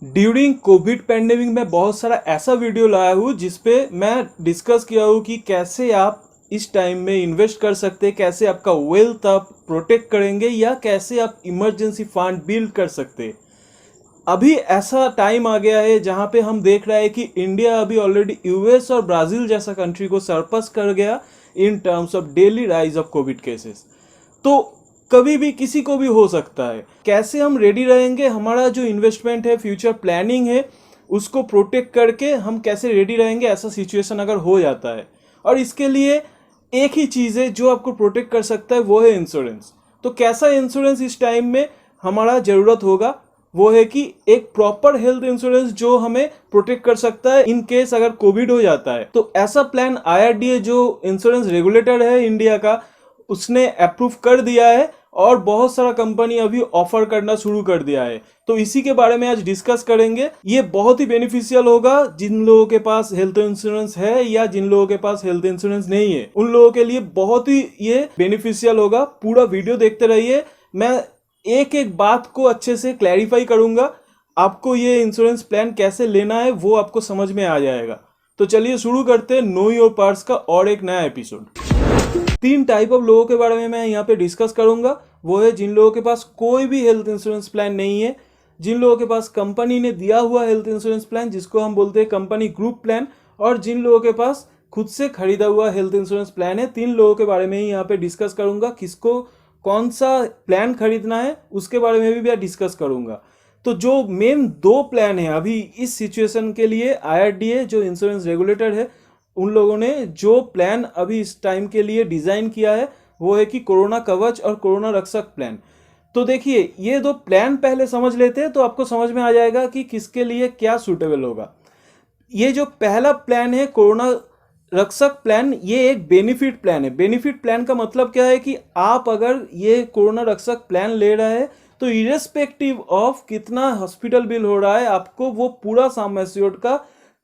During Covid pandemic में बहुत सारा ऐसा वीडियो लाया हूँ जिसपे मैं डिस्कस किया हूँ कि कैसे आप इस टाइम में इन्वेस्ट कर सकते हैं, कैसे आपका वेल्थ आप प्रोटेक्ट करेंगे या कैसे आप इमरजेंसी फंड बिल्ड कर सकते हैं। अभी ऐसा टाइम आ गया है जहाँ पे हम देख रहे हैं कि इंडिया अभी ऑलरेडी यूएस और ब्राज़ील जैसा कंट्री को सरपास कर गया in terms of daily rise of Covid cases. तो कभी भी किसी को भी हो सकता है। कैसे हम रेडी रहेंगे, हमारा जो इन्वेस्टमेंट है, फ्यूचर प्लानिंग है, उसको प्रोटेक्ट करके हम कैसे रेडी रहेंगे ऐसा सिचुएशन अगर हो जाता है। और इसके लिए एक ही चीज़ है जो आपको प्रोटेक्ट कर सकता है, वो है इंश्योरेंस। तो कैसा इंश्योरेंस इस टाइम में हमारा ज़रूरत होगा, वो है कि एक प्रॉपर हेल्थ इंश्योरेंस जो हमें प्रोटेक्ट कर सकता है इन केस अगर कोविड हो जाता है। तो ऐसा प्लान आईआरडीए जो इंश्योरेंस रेगुलेटर है इंडिया का, उसने अप्रूव कर दिया है और बहुत सारा कंपनी अभी ऑफर करना शुरू कर दिया है। तो इसी के बारे में आज डिस्कस करेंगे। ये बहुत ही बेनिफिशियल होगा जिन लोगों के पास हेल्थ इंश्योरेंस है या जिन लोगों के पास हेल्थ इंश्योरेंस नहीं है, उन लोगों के लिए बहुत ही ये बेनिफिशियल होगा। पूरा वीडियो देखते रहिए, मैं एक एक बात को अच्छे से क्लैरिफाई करूंगा। आपको ये इंश्योरेंस प्लान कैसे लेना है वो आपको समझ में आ जाएगा। तो चलिए शुरू करते हैं नो योर पर्स का और एक नया एपिसोड। 3 टाइप ऑफ लोगों के बारे में मैं यहाँ पे डिस्कस करूंगा। वो है जिन लोगों के पास कोई भी हेल्थ इंश्योरेंस प्लान नहीं है, जिन लोगों के पास कंपनी ने दिया हुआ हेल्थ इंश्योरेंस प्लान जिसको हम बोलते हैं कंपनी ग्रुप प्लान, और जिन लोगों के पास खुद से खरीदा हुआ हेल्थ इंश्योरेंस प्लान है। 3 लोगों के बारे में ही यहाँ पे डिस्कस करूंगा। किसको कौन सा प्लान खरीदना है उसके बारे में भी मैं डिस्कस करूंगा। तो जो मेन 2 प्लान है अभी इस सिचुएशन के लिए, आईआरडीए जो इंश्योरेंस रेगुलेटर है, उन लोगों ने जो प्लान अभी इस टाइम के लिए डिज़ाइन किया है वो है कि कोरोना कवच और कोरोना रक्षक प्लान। तो देखिए ये 2 प्लान पहले समझ लेते हैं तो आपको समझ में आ जाएगा कि किसके लिए क्या सूटेबल होगा। ये जो पहला प्लान है कोरोना रक्षक प्लान, ये एक बेनिफिट प्लान है। बेनिफिट प्लान का मतलब क्या है कि आप अगर ये कोरोना रक्षक प्लान ले रहे हैं तो इरेस्पेक्टिव ऑफ कितना हॉस्पिटल बिल हो रहा है, आपको वो पूरा सम एश्योर्ड का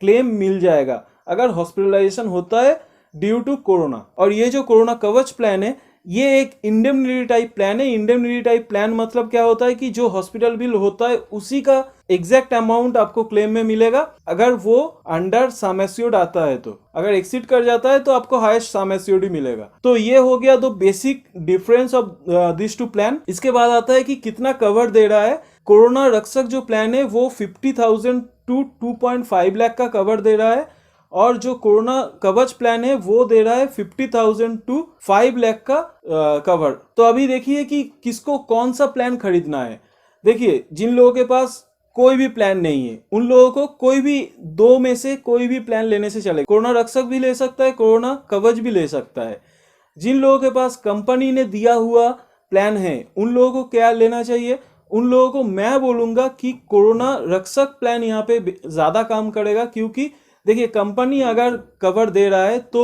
क्लेम मिल जाएगा अगर हॉस्पिटलाइजेशन होता है ड्यू टू कोरोना। और ये जो कोरोना कवच प्लान है ये एक इंडेमनिटी टाइप प्लान है। इंडेमनिटी टाइप प्लान मतलब क्या होता है कि जो हॉस्पिटल बिल होता है उसी का एग्जैक्ट अमाउंट आपको क्लेम में मिलेगा अगर वो अंडर सम एश्योर्ड आता है। तो अगर एक्सीड कर जाता है तो आपको हाईएस्ट सम एश्योर्ड ही मिलेगा। तो ये हो गया दो basic difference of this 2 plan. इसके बाद आता है कि कितना कवर दे रहा है। कोरोना रक्षक जो प्लान है वो 50,000 टू 2.5 लाख का कवर दे रहा है, और जो कोरोना कवच प्लान है वो दे रहा है 50,000 टू 5 लाख का कवर। तो अभी देखिए कि किसको कौन सा प्लान खरीदना है। देखिए जिन लोगों के पास कोई भी प्लान नहीं है उन लोगों को कोई भी 2 में से कोई भी प्लान लेने से चलेगा। कोरोना रक्षक भी ले सकता है, कोरोना कवच भी ले सकता है। जिन लोगों के पास कंपनी ने दिया हुआ प्लान है उन लोगों को क्या लेना चाहिए, उन लोगों को मैं बोलूँगा कि कोरोना रक्षक प्लान यहाँ पे ज़्यादा काम करेगा। क्योंकि देखिए कंपनी अगर कवर दे रहा है तो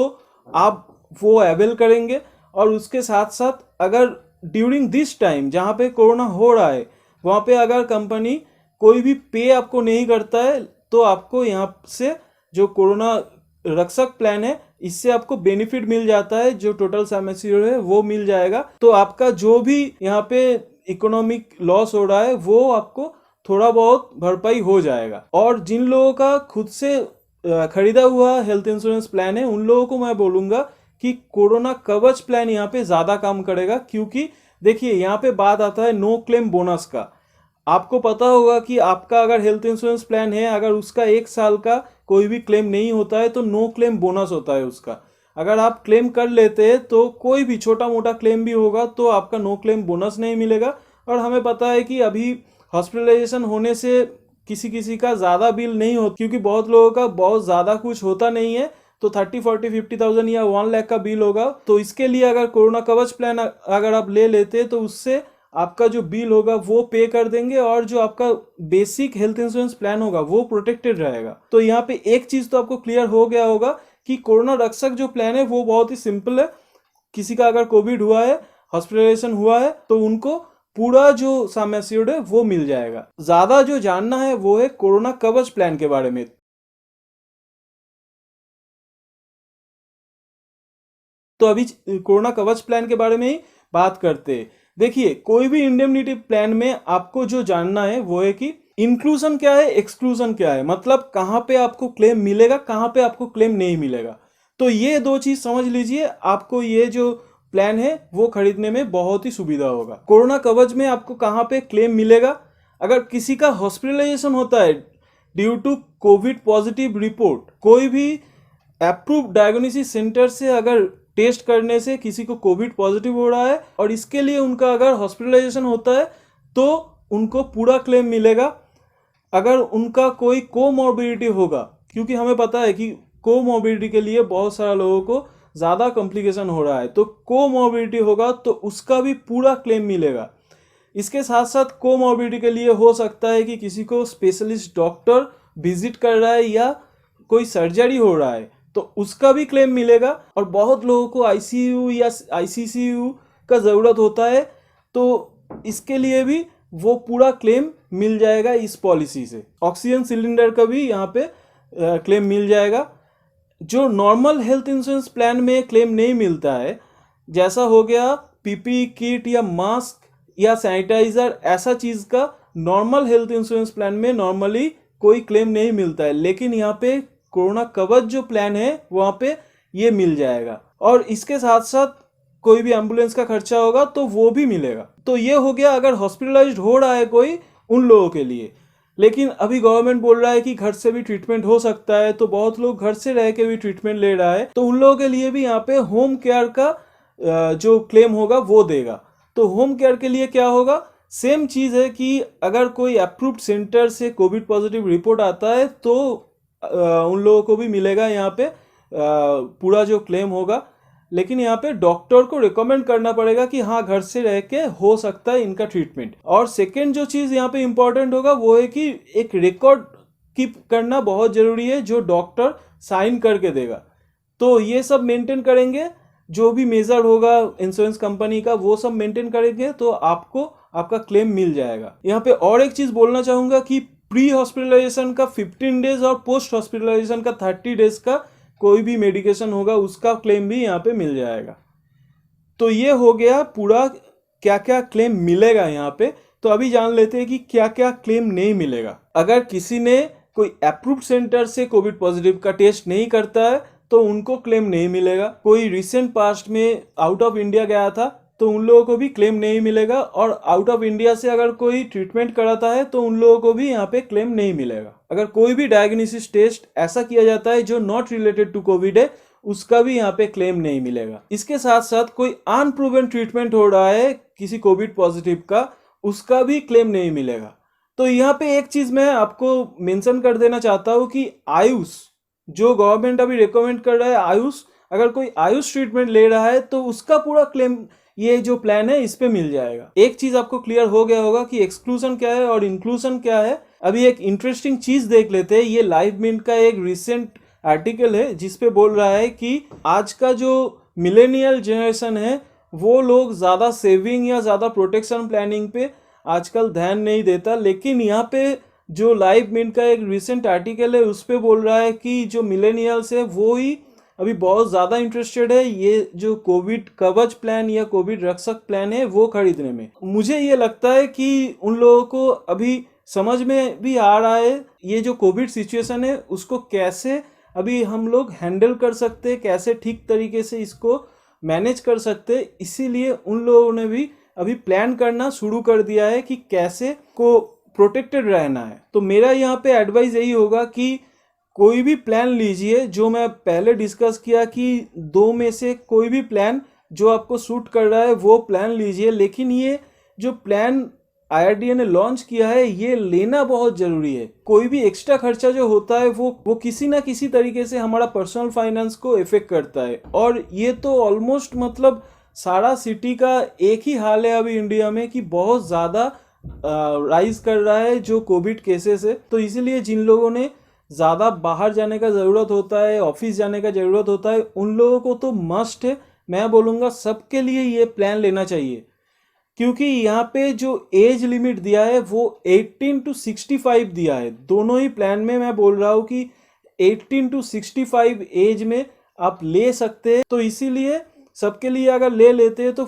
आप वो अवेल करेंगे, और उसके साथ साथ अगर ड्यूरिंग दिस टाइम जहाँ पे कोरोना हो रहा है वहाँ पे अगर कंपनी कोई भी पे आपको नहीं करता है तो आपको यहाँ से जो कोरोना रक्षक प्लान है इससे आपको बेनिफिट मिल जाता है, जो टोटल सम एश्योर्ड है वो मिल जाएगा। तो आपका जो भी यहाँ पे इकोनॉमिक लॉस हो रहा है वो आपको थोड़ा बहुत भरपाई हो जाएगा। और जिन लोगों का खुद से खरीदा हुआ हेल्थ इंश्योरेंस प्लान है उन लोगों को मैं बोलूँगा कि कोरोना कवच प्लान यहाँ पे ज़्यादा काम करेगा। क्योंकि देखिए यहाँ पे बात आता है नो क्लेम बोनस का। आपको पता होगा कि आपका अगर हेल्थ इंश्योरेंस प्लान है, अगर उसका 1 साल का कोई भी क्लेम नहीं होता है तो नो क्लेम बोनस होता है उसका। अगर आप क्लेम कर लेते हैं तो कोई भी छोटा मोटा क्लेम भी होगा तो आपका नो क्लेम बोनस नहीं मिलेगा। और हमें पता है कि अभी हॉस्पिटलाइजेशन होने से किसी किसी का ज़्यादा बिल नहीं होता, क्योंकि बहुत लोगों का बहुत ज़्यादा कुछ होता नहीं है। तो 30, 40, 50,000 या 1 लाख का बिल होगा। तो इसके लिए अगर कोरोना कवच प्लान अगर आप ले लेते हैं तो उससे आपका जो बिल होगा वो पे कर देंगे, और जो आपका बेसिक हेल्थ इंश्योरेंस प्लान होगा वो प्रोटेक्टेड रहेगा। तो यहाँ पे एक चीज़ तो आपको क्लियर हो गया होगा कि कोरोना रक्षक जो प्लान है वो बहुत ही सिंपल है। किसी का अगर कोविड हुआ है, हॉस्पिटलाइजेशन हुआ है तो उनको पूरा जो सम एश्योर्ड है वो मिल जाएगा। ज़्यादा जो जानना है वो है कोरोना कवच प्लान के बारे में। तो अभी कोरोना कवच प्लान के बारे में ही बात करते हैं। देखिए कोई भी इंडेमनिटी प्लान में आपको जो जानना है वो है कि इंक्लूजन क्या है, एक्सक्लूजन क्या है, मतलब कहाँ पे आपको क्लेम मिलेगा, कहाँ पे आपको क्लेम नहीं मिलेगा। तो ये दो चीज समझ लीजिए, आपको ये जो प्लान है वो खरीदने में बहुत ही सुविधा होगा। कोरोना कवच में आपको कहाँ पे क्लेम मिलेगा, अगर किसी का हॉस्पिटलाइजेशन होता है due to covid positive report, कोई भी अप्रूव डायग्नोसिस सेंटर से अगर टेस्ट करने से किसी को कोविड पॉजिटिव हो रहा है और इसके लिए उनका अगर हॉस्पिटलाइजेशन होता है तो उनको पूरा क्लेम मिलेगा। अगर उनका कोई कोमॉर्बिडिटी होगा, क्योंकि हमें पता है कि कोमॉर्बिडिटी के लिए बहुत सारे लोगों को ज़्यादा कॉम्प्लिकेशन हो रहा है, तो कोमॉर्बिडिटी होगा तो उसका भी पूरा क्लेम मिलेगा। इसके साथ साथ कोमॉर्बिडिटी के लिए हो सकता है कि किसी को स्पेशलिस्ट डॉक्टर विजिट कर रहा है या कोई सर्जरी हो रहा है तो उसका भी क्लेम मिलेगा। और बहुत लोगों को आईसीयू या आईसीसीयू का ज़रूरत होता है तो इसके लिए भी वो पूरा क्लेम मिल जाएगा इस पॉलिसी से। ऑक्सीजन सिलेंडर का भी यहाँ पे क्लेम मिल जाएगा। जो नॉर्मल हेल्थ इंश्योरेंस प्लान में क्लेम नहीं मिलता है, जैसा हो गया पीपी किट या मास्क या सैनिटाइजर, ऐसा चीज़ का नॉर्मल हेल्थ इंश्योरेंस प्लान में नॉर्मली कोई क्लेम नहीं मिलता है, लेकिन यहाँ पे कोरोना कवच जो प्लान है वहाँ पे ये मिल जाएगा। और इसके साथ साथ कोई भी एम्बुलेंस का खर्चा होगा तो वो भी मिलेगा। तो ये हो गया अगर हॉस्पिटलाइज्ड हो रहा है कोई, उन लोगों के लिए। लेकिन अभी गवर्नमेंट बोल रहा है कि घर से भी ट्रीटमेंट हो सकता है, तो बहुत लोग घर से रह के भी ट्रीटमेंट ले रहा है, तो उन लोगों के लिए भी यहाँ पे होम केयर का जो क्लेम होगा वो देगा। तो होम केयर के लिए क्या होगा, सेम चीज़ है कि अगर कोई अप्रूव्ड सेंटर से कोविड पॉजिटिव रिपोर्ट आता है तो उन लोगों को भी मिलेगा यहाँ पे पूरा जो क्लेम होगा। लेकिन यहाँ पे डॉक्टर को रिकमेंड करना पड़ेगा कि हाँ घर से रह के हो सकता है इनका ट्रीटमेंट। और सेकेंड जो चीज़ यहाँ पे इम्पॉर्टेंट होगा वो है कि एक रिकॉर्ड कीप करना बहुत ज़रूरी है जो डॉक्टर साइन करके देगा। तो ये सब मेंटेन करेंगे, जो भी मेजर होगा इंश्योरेंस कंपनी का वो सब मेंटेन करेंगे तो आपको आपका क्लेम मिल जाएगा। यहाँ पे और एक चीज़ बोलना चाहूँगा कि प्री हॉस्पिटलाइजेशन का 15 डेज और पोस्ट हॉस्पिटलाइजेशन का 30 डेज का कोई भी मेडिकेशन होगा उसका क्लेम भी यहाँ पे मिल जाएगा। तो ये हो गया पूरा क्या क्या क्लेम मिलेगा यहाँ पे। तो अभी जान लेते हैं कि क्या क्या क्लेम नहीं मिलेगा। अगर किसी ने कोई अप्रूव्ड सेंटर से कोविड पॉजिटिव का टेस्ट नहीं करता है तो उनको क्लेम नहीं मिलेगा। कोई रिसेंट पास्ट में आउट ऑफ इंडिया गया था तो उन लोगों को भी क्लेम नहीं मिलेगा। और आउट ऑफ इंडिया से अगर कोई ट्रीटमेंट कराता है तो उन लोगों को भी यहाँ पे क्लेम नहीं मिलेगा। अगर कोई भी डायग्नोसिस टेस्ट ऐसा किया जाता है जो नॉट रिलेटेड टू कोविड है उसका भी यहाँ पे क्लेम नहीं मिलेगा। इसके साथ साथ कोई अनप्रूवन ट्रीटमेंट हो रहा है किसी कोविड पॉजिटिव का, उसका भी क्लेम नहीं मिलेगा। तो यहाँ पे एक चीज मैं आपको मेंशन कर देना चाहता हूँ कि आयुष जो गवर्नमेंट अभी रिकमेंड कर रहा है, आयुष अगर कोई आयुष ट्रीटमेंट ले रहा है तो उसका पूरा क्लेम ये जो प्लान है इस पे मिल जाएगा। एक चीज आपको क्लियर हो गया होगा कि एक्सक्लूजन क्या है और इंक्लूजन क्या है। अभी एक इंटरेस्टिंग चीज देख लेते हैं। ये लाइव मिंट का एक रिसेंट आर्टिकल है जिसपे बोल रहा है कि आज का जो मिलेनियल जनरेशन है वो लोग ज़्यादा सेविंग या ज़्यादा प्रोटेक्शन प्लानिंग पे आजकल ध्यान नहीं देता। लेकिन यहाँ पे जो लाइव मिंट का एक रिसेंट आर्टिकल है उस पे बोल रहा है कि जो मिलेनियल्स है वो ही अभी बहुत ज़्यादा इंटरेस्टेड है ये जो कोविड कवच प्लान या कोविड रक्षक प्लान है वो खरीदने में। मुझे ये लगता है कि उन लोगों को अभी समझ में भी आ रहा है ये जो कोविड सिचुएशन है उसको कैसे अभी हम लोग हैंडल कर सकते हैं, कैसे ठीक तरीके से इसको मैनेज कर सकते हैं। इसीलिए उन लोगों ने भी अभी प्लान करना शुरू कर दिया है कि कैसे को प्रोटेक्टेड रहना है। तो मेरा यहाँ पे एडवाइस यही होगा कि कोई भी प्लान लीजिए, जो मैं पहले डिस्कस किया कि दो में से कोई भी प्लान जो आपको सूट कर रहा है वो प्लान लीजिए। लेकिन ये जो प्लान IRDA ने लॉन्च किया है ये लेना बहुत ज़रूरी है। कोई भी एक्स्ट्रा खर्चा जो होता है वो किसी ना किसी तरीके से हमारा पर्सनल फाइनेंस को इफेक्ट करता है। और ये तो ऑलमोस्ट मतलब सारा सिटी का एक ही हाल है अभी इंडिया में कि बहुत ज़्यादा राइज कर रहा है जो कोविड केसेस है। तो इसीलिए जिन लोगों ने ज़्यादा बाहर जाने का ज़रूरत होता है, ऑफिस जाने का ज़रूरत होता है, उन लोगों को तो मस्ट है, मैं बोलूँगा सबके लिए ये प्लान लेना चाहिए। क्योंकि यहाँ पे जो एज लिमिट दिया है वो 18 to 65 दिया है। दोनों ही प्लान में मैं बोल रहा हूँ कि 18 to 65 एज में आप ले सकते हैं। तो इसीलिए सबके लिए अगर ले लेते हैं तो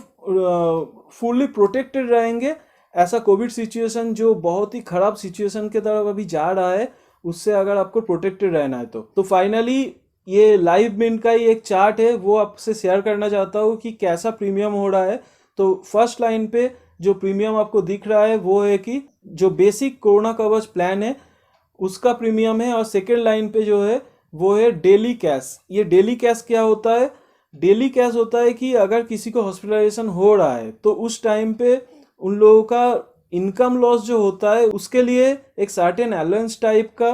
फुल्ली प्रोटेक्टेड रहेंगे ऐसा कोविड सिचुएशन जो बहुत ही खराब सिचुएशन के तरफ अभी जा रहा है, उससे अगर आपको प्रोटेक्टेड रहना है तो फाइनली ये लाइव मिंट का ही एक चार्ट है, वो आपसे शेयर करना चाहता हूँ कि कैसा प्रीमियम हो रहा है। तो फर्स्ट लाइन पे जो प्रीमियम आपको दिख रहा है वो है कि जो बेसिक कोरोना कवच प्लान है उसका प्रीमियम है, और सेकेंड लाइन पे जो है वो है डेली कैश। ये डेली कैश क्या होता है? डेली कैश होता है कि अगर किसी को हॉस्पिटलाइजेशन हो रहा है तो उस टाइम पे उन लोगों का इनकम लॉस जो होता है उसके लिए एक सर्टेन अलाउंस टाइप का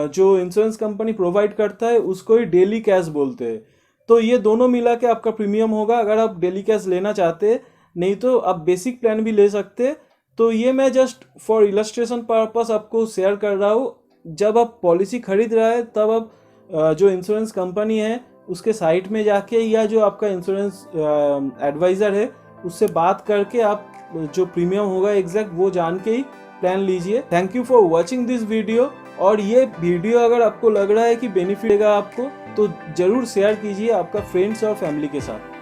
जो इंश्योरेंस कंपनी प्रोवाइड करता है उसको ही डेली कैश बोलते हैं। तो ये दोनों मिला के आपका प्रीमियम होगा अगर आप डेली कैश लेना चाहते हैं, नहीं तो आप बेसिक प्लान भी ले सकते हैं। तो ये मैं जस्ट फॉर इलस्ट्रेशन पर्पस आपको शेयर कर रहा हूँ। जब आप पॉलिसी खरीद रहा है तब आप जो इंश्योरेंस कंपनी है उसके साइट में जाके या जो आपका इंश्योरेंस एडवाइज़र है उससे बात करके आप जो प्रीमियम होगा एग्जैक्ट वो जान के ही प्लान लीजिए। Thank you for watching this video. और ये वीडियो अगर आपको लग रहा है कि बेनिफिट देगा आपको तो ज़रूर शेयर कीजिए आपका फ्रेंड्स और फैमिली के साथ।